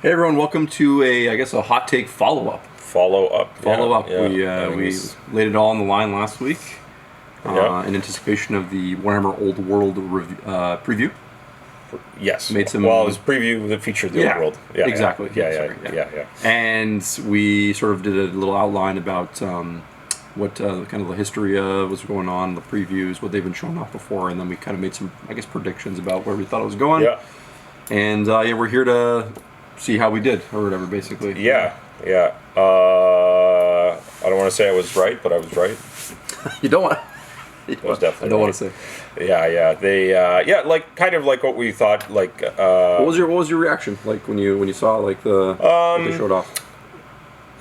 Hey everyone, welcome to a hot take follow-up. Follow-up. Yeah. We laid it all on the line last week in anticipation of the Warhammer Old World preview. Yes. Made some. Well, it was preview that featured the Old World. Yeah, exactly. Yeah. And we sort of did a little outline about what kind of the history of what's going on, the previews, what they've been showing off before, and then we kind of made some, predictions about where we thought it was going. Yeah. And we're here to see how we did, or whatever, basically. Yeah. I don't want to say I was right, but I was right. You don't want. I was definitely. I don't right. want to say. Yeah. They kind of like what we thought. Like. What was your reaction like when you saw like what they showed off?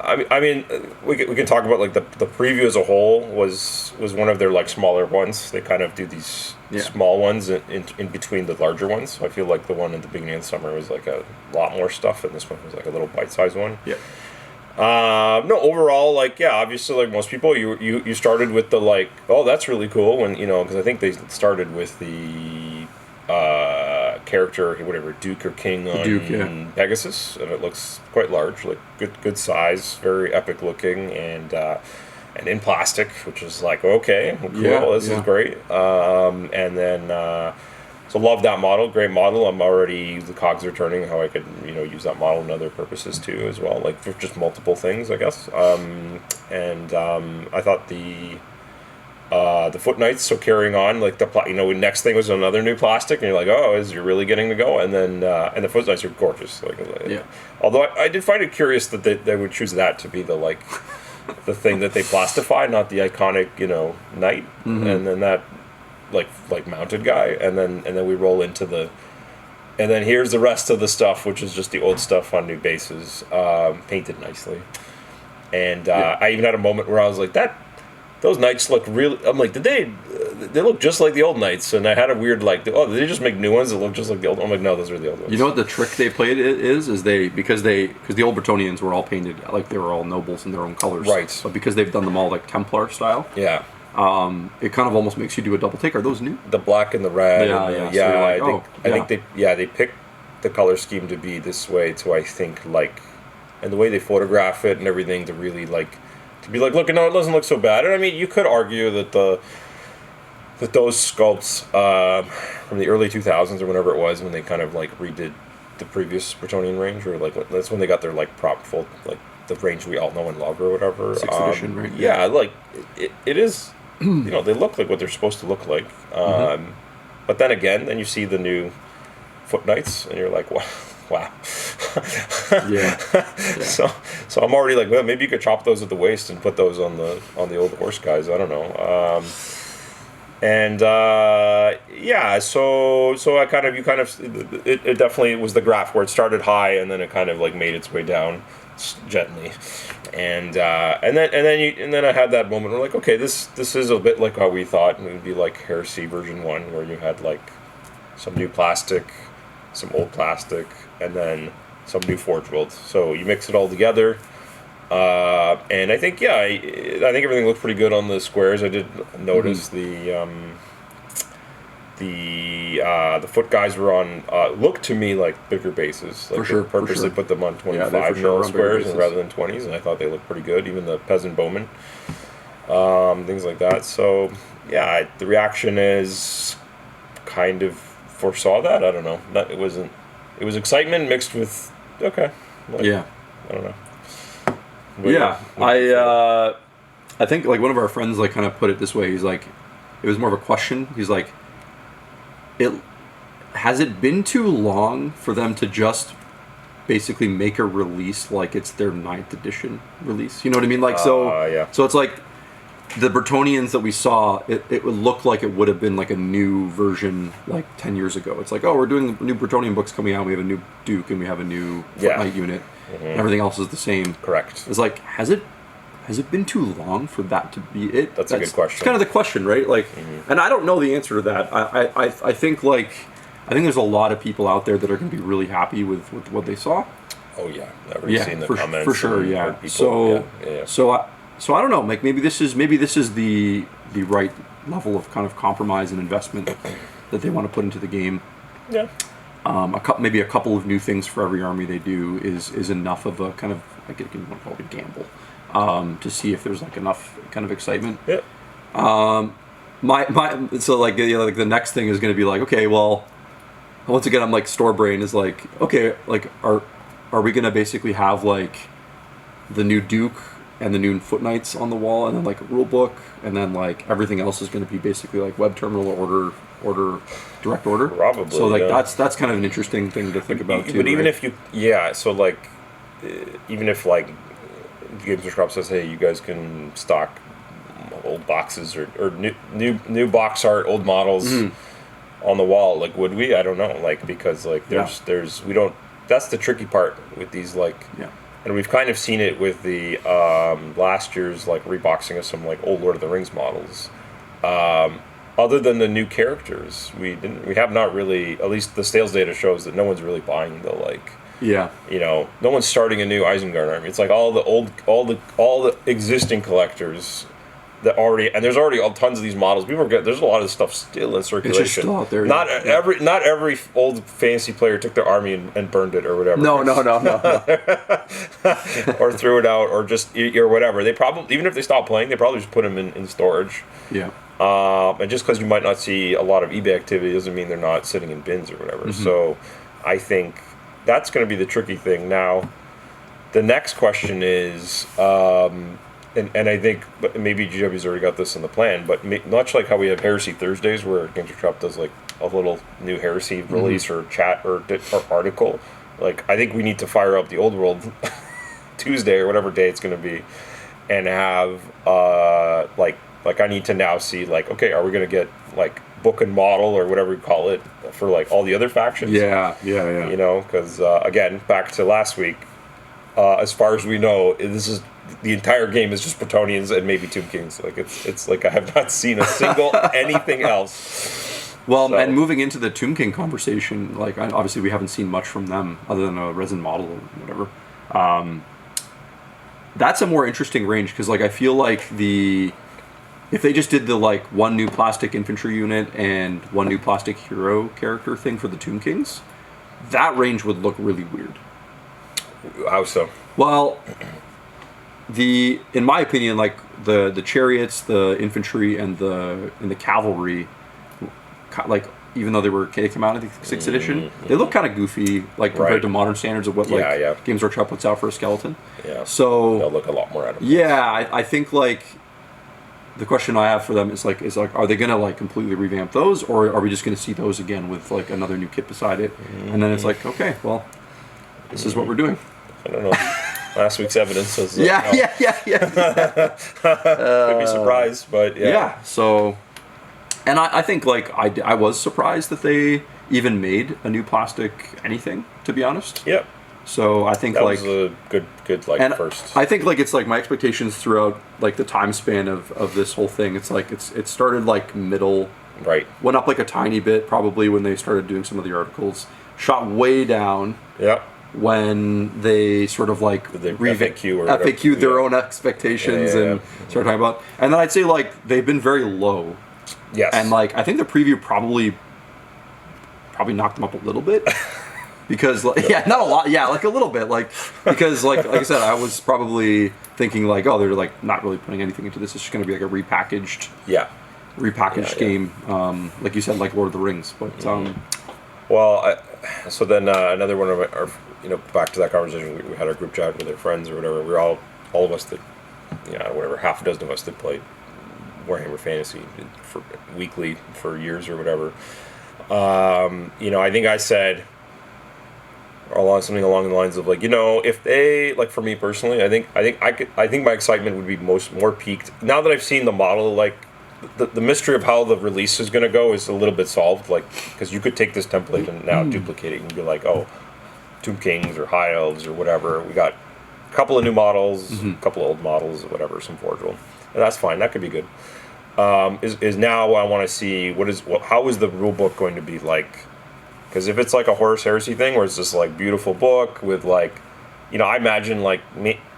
I mean, we can talk about like the preview as a whole was one of their like smaller ones. They kind of do these small ones in between the larger ones. So I feel like the one at the beginning of the summer was like a lot more stuff, and this one was like a little bite-sized one. Yeah. No, overall, like obviously, like most people, you started with the like, oh, that's really cool, when because I think they started with the character, whatever, Duke or King on Pegasus, and it looks quite large, like good size, very epic looking, and in plastic, which is like, okay, cool, this is great. And then so love that model, great model. I'm already, the cogs are turning how I could use that model in other purposes too as well, like for just multiple things, I guess. And I thought the Foot Knights, so carrying on, like the next thing was another new plastic, and you're like, oh, you're really getting to go, and then and the Foot Knights are gorgeous, although I did find it curious that they would choose that to be the like the thing that they plastify, not the iconic knight, and then that like mounted guy, and then we roll into and then here's the rest of the stuff, which is just the old stuff on new bases, painted nicely, and I even had a moment where I was like, those knights look really. I'm like, they look just like the old knights, and I had a weird like, oh, did they just make new ones that look just like the old? I'm like, no, those are the old ones. You know what the trick they played is because the old Bretonians were all painted like they were all nobles in their own colors, right? But because they've done them all like Templar style, it kind of almost makes you do a double take. Are those new? The black and the red. I think they picked the color scheme to be this way to, I think, like, and the way they photograph it and everything to really like. To be like, look, no, it doesn't look so bad. And I mean, you could argue that those sculpts from the early 2000s or whenever it was, when they kind of like redid the previous Bretonian range, or like that's when they got their like full, like the range we all know and love or whatever. 6th edition, right? Yeah, like it is. They look like what they're supposed to look like. But then again, then you see the new Foot Knights, and you're like, wow. So I'm already like, well, maybe you could chop those at the waist and put those on the old horse guys. I don't know. So I kind of it definitely was the graph where it started high and then it kind of like made its way down gently, and then I had that moment where like, okay, this is a bit like how we thought it would be, like Heresy version 1, where you had like some new plastic, some old plastic, and then some new Forge World. So you mix it all together, and I think I think everything looked pretty good on the squares. I did notice the foot guys were on looked to me like bigger bases. Like, for sure, purposely put them on 25 mil squares rather than 20s, and I thought they looked pretty good. Even the peasant bowmen, things like that. So the reaction is kind of foresaw that. I don't know. It wasn't. It was excitement mixed with I don't know. I think like one of our friends like kind of put it this way. He's like, it was more of a question. He's like, has it been too long for them to just basically make a release like it's their 9th edition release? You know what I mean? Like so it's like the Bretonians that we saw, it would look like it would have been like a new version like 10 years ago. It's like, oh, we're doing new Bretonian books coming out. We have a new Duke and we have a new Foot Knight unit. And everything else is the same. Correct. It's like, has it been too long for that to be it? That's a good question. It's kind of the question, right? Like, and I don't know the answer to that. I think there's a lot of people out there that are going to be really happy with what they saw. Oh yeah, I've already seen the comments for sure. Yeah. So I don't know. Like maybe this is the right level of kind of compromise and investment that they want to put into the game. Yeah. maybe a couple of new things for every army they do is enough of a kind of, I guess you want to call it a gamble, to see if there's like enough kind of excitement. Yeah. So like, like the next thing is going to be like, okay, well, once again, I'm like store brain is like, okay, like are we going to basically have like the new Duke and the new Foot Knights on the wall, and then like a rule book, and then like everything else is going to be basically like web terminal order, direct order. Probably. So like that's kind of an interesting thing to think about too. But even right? if you, so like, even if like Games Workshop says, hey, you guys can stock old boxes or new box art, old models on the wall, like would we? I don't know, like because like there's we don't. That's the tricky part with these like. Yeah. And we've kind of seen it with the last year's like reboxing of some like old Lord of the Rings models. Other than the new characters, we have not really. At least the sales data shows that no one's really buying the like. Yeah. No one's starting a new Isengard army. It's like all the existing collectors that already, and there's already tons of these models. There's a lot of stuff still in circulation. It's just still out there. Not every old fantasy player took their army and burned it or whatever. No. Or threw it out, or just or whatever. They probably, even if they stopped playing, they probably just put them in storage. Yeah. And just because you might not see a lot of eBay activity doesn't mean they're not sitting in bins or whatever. Mm-hmm. So I think that's going to be the tricky thing. Now, the next question is, and I think maybe GW's already got this in the plan, but much like how we have Heresy Thursdays, where Games Workshop does like a little new Heresy release or chat or article, like I think we need to fire up the Old World Tuesday or whatever day it's going to be, and have like I need to now see like, okay, are we going to get like book and model or whatever we call it for like all the other factions? Yeah. Because again, back to last week, as far as we know, this is the entire game is just Bretonnians and maybe Tomb Kings. Like it's like I have not seen a single anything else. Well, so. And moving into the Tomb King conversation, like obviously we haven't seen much from them other than a resin model or whatever. That's a more interesting range because like I feel like if they just did the like one new plastic infantry unit and one new plastic hero character thing for the Tomb Kings, that range would look really weird. How so? Well, in my opinion, like the chariots, the infantry, and the cavalry, like even though they came out in the 6th edition, they look kind of goofy, like compared to modern standards of what Games Workshop puts out for a skeleton. Yeah. So they'll look a lot more animal. Yeah, I think like the question I have for them is like are they gonna like completely revamp those, or are we just gonna see those again with like another new kit beside it, and then it's like, okay, well, this is what we're doing. I don't know. Last week's evidence was yeah. Could be surprised, but yeah. Yeah. So, and I think like I was surprised that they even made a new plastic anything, to be honest. Yep. So I think that like was a good like and first. I think like it's like my expectations throughout like the time span of this whole thing. It's like it started like middle. Right. Went up like a tiny bit probably when they started doing some of the articles. Shot way down. Yep. When they sort of like FAQ their own expectations and start talking about, and then I'd say like they've been very low. Yes. And like I think the preview probably knocked them up a little bit because like not a lot, like a little bit, like because like I said, I was probably thinking like, oh, they're like not really putting anything into this. It's just going to be like a repackaged game, like you said, like Lord of the Rings, but well, so then another one of our, back to that conversation, we had our group chat with our friends or whatever. We're all of us that, whatever, half a dozen of us that played Warhammer Fantasy for weekly for years or whatever. I think I said something along the lines of like, if they, like, for me personally, I think my excitement would be more peaked now that I've seen the model. Like the mystery of how the release is going to go is a little bit solved, like, because you could take this template and now duplicate it and be like, oh, Tomb Kings or High Elves or whatever, we got a couple of new models, a couple of old models, whatever, some Forge World, and that's fine, that could be good. Is now I want to see how is the rule book going to be like, because if it's like a Horus Heresy thing where it's just like beautiful book with like, I imagine like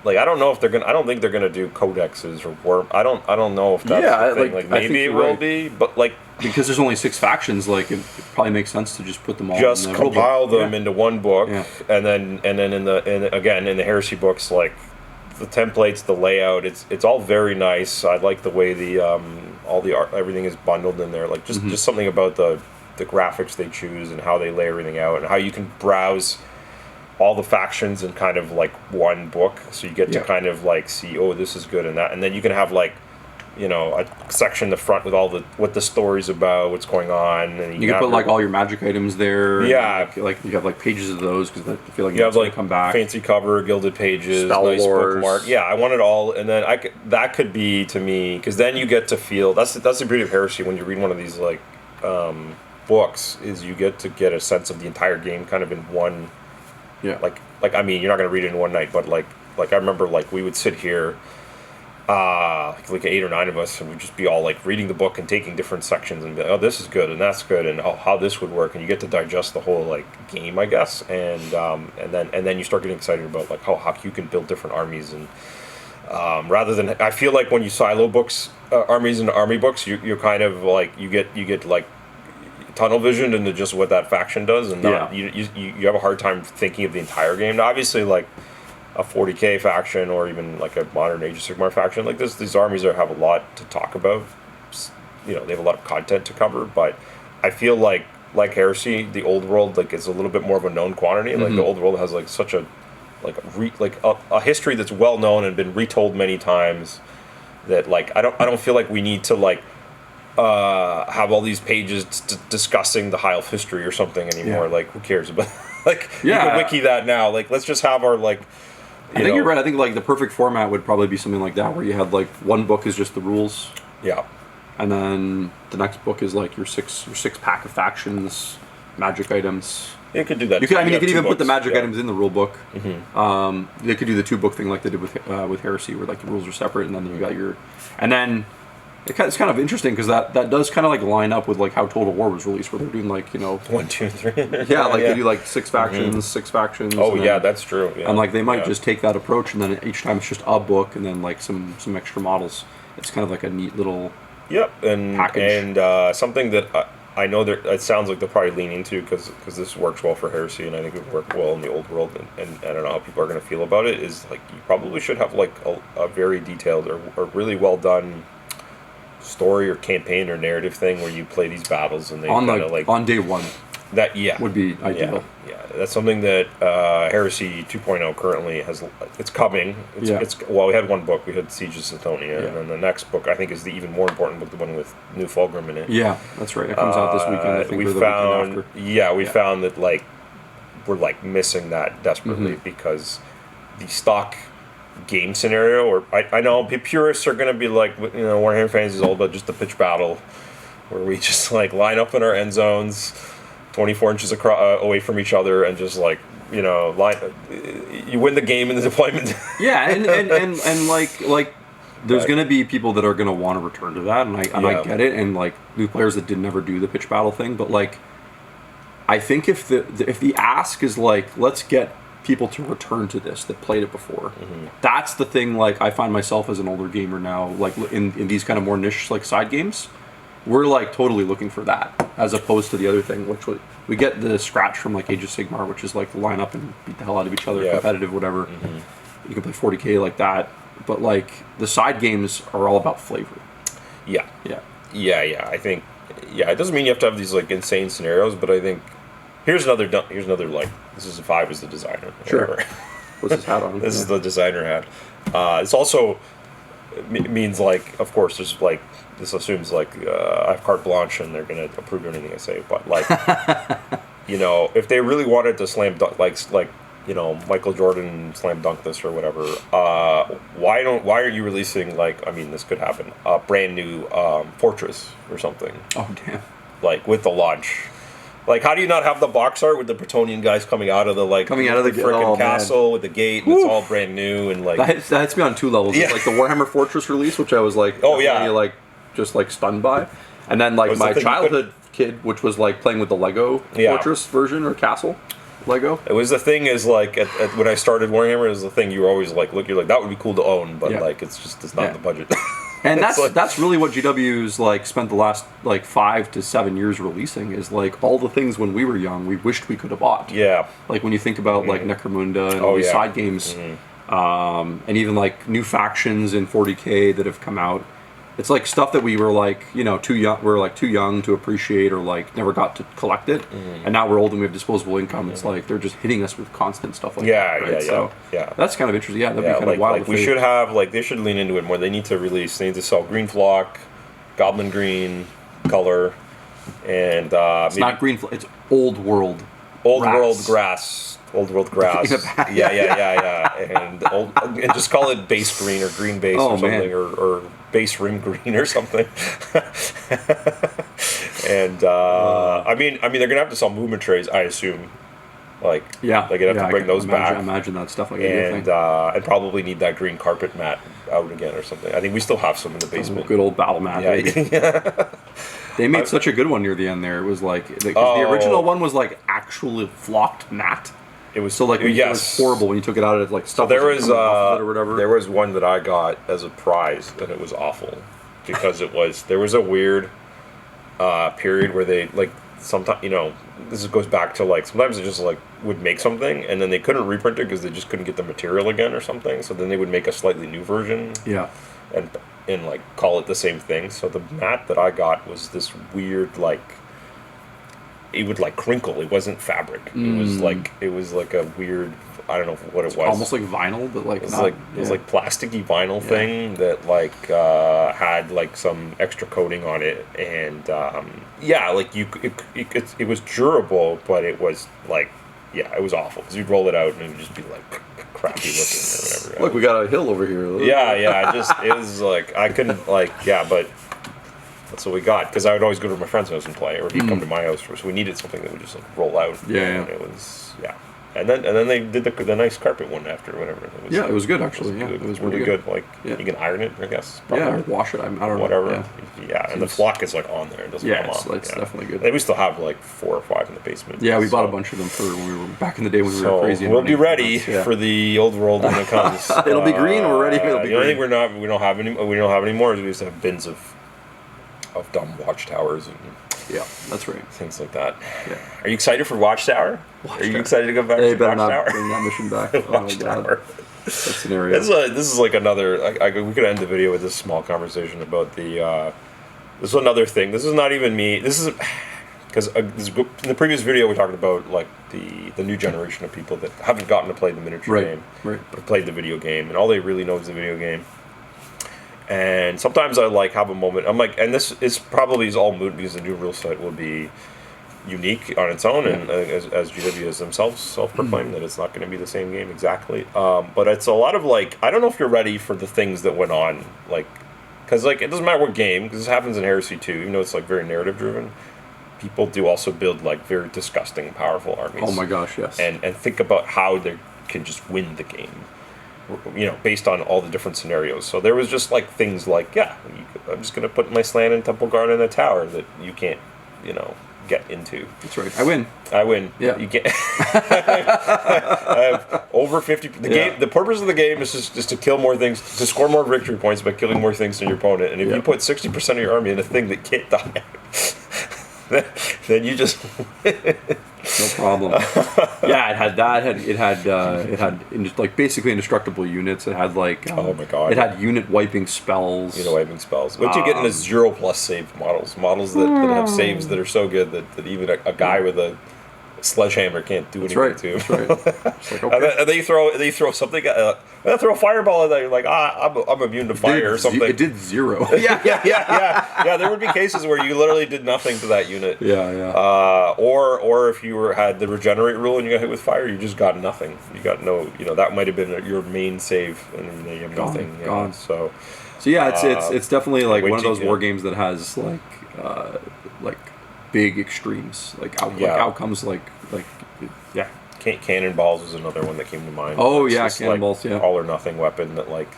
like I don't know if they're gonna. I don't think they're gonna do codexes or worm. I don't know if that's the thing. Like maybe it will be, but like because there's only 6 factions, like it probably makes sense to just put them all. Just in the compile them yeah. into one book, yeah. and then in the heresy books, like the templates, the layout, it's all very nice. I like the way the all the art, everything is bundled in there. Like just something about the graphics they choose and how they lay everything out and how you can browse all the factions in kind of like one book, so you get to kind of like see, oh, this is good and that, and then you can have like, you know, a section in the front with all the what the story's about, what's going on, and you can put like all your magic items there. Yeah, like you have like pages of those because I feel like you have like come back. Fancy cover, gilded pages, Spell nice Wars. bookmark. Yeah, I want it all, and then that could be to me because then you get to feel that's the beauty of heresy when you read one of these like books is you get to get a sense of the entire game kind of in one. Yeah. Like I mean, you're not gonna read it in one night, but like I remember like we would sit here, like 8 or 9 of us, and we'd just be all like reading the book and taking different sections and be like, oh, this is good and that's good and oh, how this would work, and you get to digest the whole like game, I guess, and then you start getting excited about like how you can build different armies and rather than I feel like when you silo books, armies and army books, you're kind of like you get like tunnel vision into just what that faction does, and not, you have a hard time thinking of the entire game. Now, obviously, like a 40k faction or even like a modern Age of Sigmar faction like this, these armies have a lot to talk about. You know, they have a lot of content to cover, but I feel like Heresy, the old world, like it's a little bit more of a known quantity. Like the old world has like such a a history that's well known and been retold many times. That like I don't feel like we need to like. Have all these pages discussing the High Elf history or something anymore. Like, who cares about? Like, you can wiki that now. Like, let's just have our like. I think you're right. I think like the perfect format would probably be something like that, where you have like one book is just the rules. Yeah. And then the next book is like your six pack of factions, magic items. You could do that. You could even put the magic items in the rule book. They could do the 2 book thing like they did with Heresy, where like the rules are separate, and then you got your, and then. It's kind of interesting because that does kind of like line up with like how Total War was released, where they're doing like 1, 2, 3. Yeah, like they do like 6 factions, 6 factions. Oh yeah, that's true. Yeah. And like they might just take that approach, and then each time it's just a book, and then like some extra models. It's kind of like a neat little package. And something that I know that it sounds like they're probably leaning to because this works well for Heresy, and I think it would work well in the old world. And I don't know how people are going to feel about it. Is like you probably should have like a very detailed or really well done story or campaign or narrative thing where you play these battles and they kind of like on day 1 that would be ideal. Yeah, that's something that Heresy 2.0 currently has. It's coming. It's well, we had 1 book. We had Siege of Sithonia, and then the next book I think is the even more important book, the one with New Fulgrim in it. Yeah, that's right. It comes out this weekend. I think we found that like we're like missing that desperately because the stock game scenario, or I know purists are going to be like, you know, Warhammer fans is all about just the pitch battle where we just like line up in our end zones 24 inches away from each other and just like, you know, you win the game in the deployment. Yeah, and like there's going to be people that are going to want to return to that, and I get it, and like new players that did never do the pitch battle thing, but like I think if the ask is like, let's get people to return to this that played it before. That's the thing. Like I find myself as an older gamer now, like in these kind of more niche like side games, we're like totally looking for that as opposed to the other thing, which we get the scratch from like Age of Sigmar, which is like line up and beat the hell out of each other, competitive, whatever. You can play 40k like that, but like the side games are all about flavor. Yeah. I think it doesn't mean you have to have these like insane scenarios, but I think. Here's another like this is if I was the designer. Sure. What's his hat on? This is the designer hat. It's also means like, of course, there's like this assumes like I have carte blanche and they're gonna approve anything I say. But like, you know, if they really wanted to slam dunk like you know Michael Jordan slam dunk this or whatever, why are you releasing like, I mean, this could happen, a brand new Fortress or something? Oh damn! Like with the launch. Like, how do you not have the box art with the Bretonian guys coming out of the freaking castle with the gate, and it's all brand new and like that hits me on 2 levels. It's like the Warhammer Fortress release, which I was like, like just like stunned by, and then like my childhood kid, which was like playing with the Lego Fortress version or castle. Lego. It was the thing is like when I started Warhammer, it was the thing you were always like, look, you're like that would be cool to own, but like it's not in the budget. And that's really what GW's like spent the last like 5 to 7 years releasing is like all the things when we were young we wished we could have bought. Yeah. Like when you think about like Necromunda and all these side games, and even like new factions in 40K that have come out. It's like stuff that we were like, you know, too young to appreciate or like never got to collect it. And now we're old and we have disposable income. It's like they're just hitting us with constant stuff like that. Right? So that's kind of interesting. Yeah, that'd be kind of wild. Like we should have they should lean into it more. They need to release. They need to sell Green Flock, Goblin Green color, and it's not Green Flock. It's Old World. Old World Grass. Old World Grass. And just call it base green or green base or something or base rim green or something. And I mean they're gonna have to sell movement trays, I assume. Like they're gonna have to bring those back. I imagine that stuff like and probably need that green carpet mat out again or something. I think we still have some in the basement. Good old battle mat. Yeah. They made such a good one near the end there. It was like the original one was like actually flocked mat. It was so like it was horrible when you took it out. It like stuff. So there was or whatever. There was one that I got as a prize, and it was awful because there was a weird period where they like sometimes this goes back to like sometimes they just like would make something and then they couldn't reprint it because they just couldn't get the material again or something. So then they would make a slightly new version. Yeah. And like call it the same thing. So the mat that I got was this weird like. It would like crinkle. It wasn't fabric. It was like a weird. I don't know what it was. Almost like vinyl, but like it was like plasticky vinyl thing that like had like some extra coating on it, and like it was durable, but it was like it was awful because you'd roll it out and it would just be like crappy looking or whatever. Look, we got a hill over here. It was like I couldn't but. That's what we got because I would always go to my friend's house and play, or he'd come to my house. So we needed something that would just like roll out. And it was and then they did the nice carpet one after whatever. It was good actually. It was really good. Like you can iron it, I guess. Or wash it. I don't know. Whatever. And the flock is like on there. It doesn't come off. It's definitely good. And we still have like 4 or 5 in the basement. Yeah, we bought a bunch of them for when we were back in the day when we were crazy. We'll be ready for the old world when it comes. It'll be green. We're ready. It'll be green. I think we don't have any more. We used to have bins of dumb watchtowers and that's right. Things like that. Yeah. Are you excited for Watchtower? Are you excited to go back to Watchtower? Not bring that mission back. Watchtower. That scenario. This is like another. We could end the video with this small conversation about the. This is another thing. This is not even me. This is because in the previous video we talked about like the new generation of people that haven't gotten to play the miniature game, but played the video game, and all they really know is the video game. And sometimes I like have a moment. I'm like, and this is probably all moot because the new rule set will be unique on its own, and as GW has themselves self-proclaimed that it's not going to be the same game exactly. But it's a lot of like, I don't know if you're ready for the things that went on, like, because like it doesn't matter what game, because this happens in Heresy too, even though it's like very narrative driven. People do also build like very disgusting, powerful armies. Oh my gosh, yes. And think about how they can just win the game. Based on all the different scenarios. So there was just like things like, I'm just going to put my Slan and Temple Guard in a tower that you can't, get into. That's right. I win. Yeah. You can't. I have over 50. The purpose of the game is just to kill more things, to score more victory points by killing more things than your opponent. And if you put 60% of your army in a thing that can't die, then you just no problem. It had that. It had like basically indestructible units. It had like oh my god. It had unit wiping spells. What you get in is 0+ save models that have saves that are so good that even a guy with a sledgehammer can't do anything to. That's right. Like, okay. and they throw something. They throw a fireball at that. You're like, I'm immune to fire or something. It did 0. Yeah. There would be cases where you literally did nothing to that unit. Or if you had the regenerate rule and you got hit with fire, you just got nothing. You got no. That might have been your main save, and then you have nothing. Gone. So it's definitely like one of those war games that has like big extremes, like outcomes, like. Cannonballs was another one that came to mind. Oh cannonballs, all or nothing weapon that like,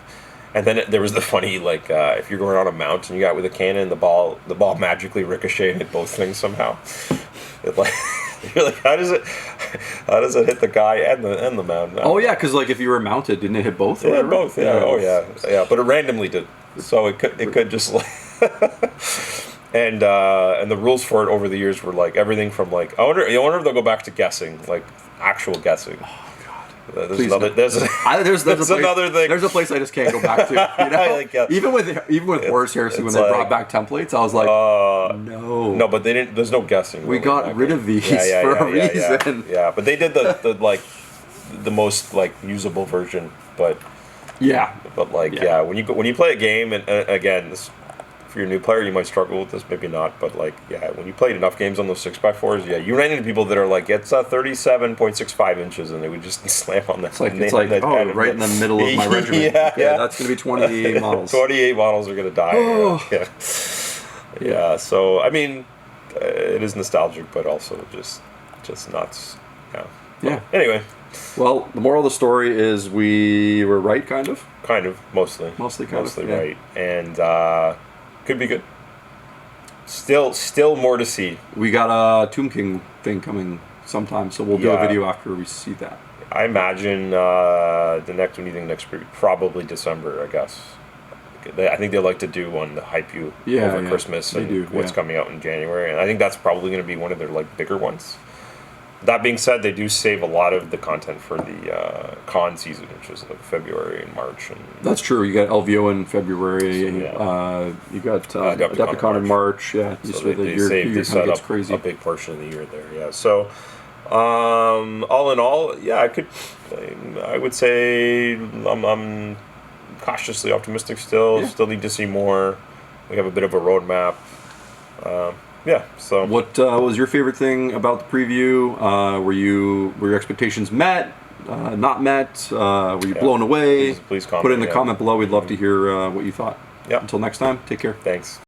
and then there was the funny like if you're going on a mount and you got with a cannon, the ball magically ricocheted both things somehow. It like you're like how does it? How does it hit the guy and the mountain? Oh yeah, because like if you were mounted, didn't it hit both? Yeah, both. Yeah. Oh yeah. But it randomly did. So it could just like. And the rules for it over the years were like everything from like I wonder if they'll go back to guessing, like actual guessing. There's another thing. There's a place I just can't go back to. You know? Like, even with Horus Heresy when they brought back templates, I was like, no, but they didn't. There's no guessing. We got rid of these for a reason. Yeah, but they did the most like usable version. But when you play a game and again this. If you're a new player, you might struggle with this, maybe not, but like, when you played enough games on those 6x4s, you ran into people that are like, it's 37.65 inches, and they would just slam on that. It's like right in the middle of my regiment. That's going to be 28 models. 28 models are going to die. Yeah, so, I mean, it is nostalgic, but also just nuts. Yeah. Anyway. Well, the moral of the story is we were right, kind of? Kind of, mostly. Mostly right. And, could be good. Still more to see. We got a Tomb King thing coming sometime, so we'll do a video after we see that. I imagine next week, probably December, I guess. I think they like to do one to hype you over Christmas and what's coming out in January, and I think that's probably going to be one of their like bigger ones. That being said, they do save a lot of the content for the con season, which is like February and March. And that's true. You got LVO in February. You got Adepticon in March. Yeah, so they set up crazy. A big portion of the year there. Yeah. So, all in all, I would say I'm cautiously optimistic still. Yeah. Still need to see more. We have a bit of a roadmap. So what was your favorite thing about the preview? Were your expectations met? Not met? Were you blown away? Please comment. Put it in the comment below. We'd love to hear what you thought. Yeah. Until next time, take care. Thanks.